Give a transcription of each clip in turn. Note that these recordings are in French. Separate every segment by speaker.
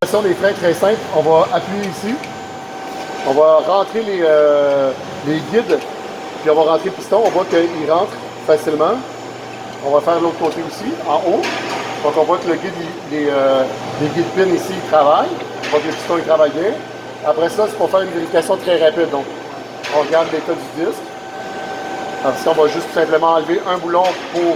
Speaker 1: Des freins très simple, on va appuyer ici, on va rentrer les guides, puis on va rentrer le piston, on voit qu'il rentre facilement. On va faire l'autre côté aussi, en haut. Donc on voit que le guide, les guides pins ici, ils travaillent. On voit que le piston il travaille bien. Après ça, c'est pour faire une vérification très rapide. Donc on regarde l'état du disque. Ensuite, on va juste tout simplement enlever un boulon pour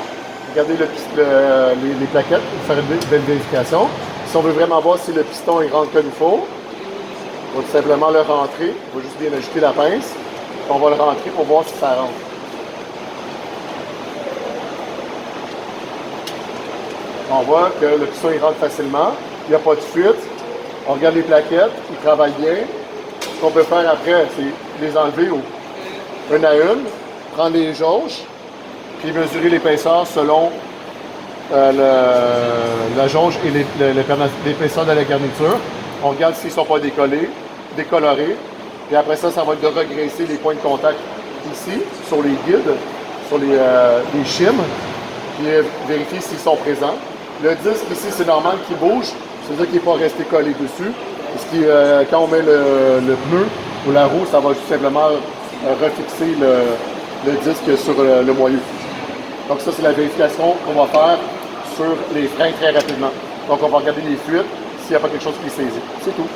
Speaker 1: regarder les plaquettes, pour faire une belle vérification. Si on veut vraiment voir si le piston il rentre comme il faut, on va tout simplement le rentrer. On va juste bien ajuster la pince. On va le rentrer pour voir si ça rentre. On voit que le piston il rentre facilement. Il n'y a pas de fuite. On regarde les plaquettes, ils travaillent bien. Ce qu'on peut faire après, c'est les enlever une à une, prendre les jauges, puis mesurer l'épaisseur selon la jauge et l'épaisseur de la garniture. On regarde s'ils ne sont pas décolorés. Puis après ça, ça va être de regraisser les points de contact ici, sur les guides, sur les shims, puis vérifier s'ils sont présents. Le disque ici, c'est normal qu'il bouge, c'est-à-dire qu'il n'est pas resté collé dessus. Quand on met le pneu ou la roue, ça va tout simplement refixer le disque sur le moyeu. Donc ça, c'est la vérification qu'on va faire sur les freins très rapidement. Donc on va regarder les fuites, s'il n'y a pas quelque chose qui est saisi. C'est tout.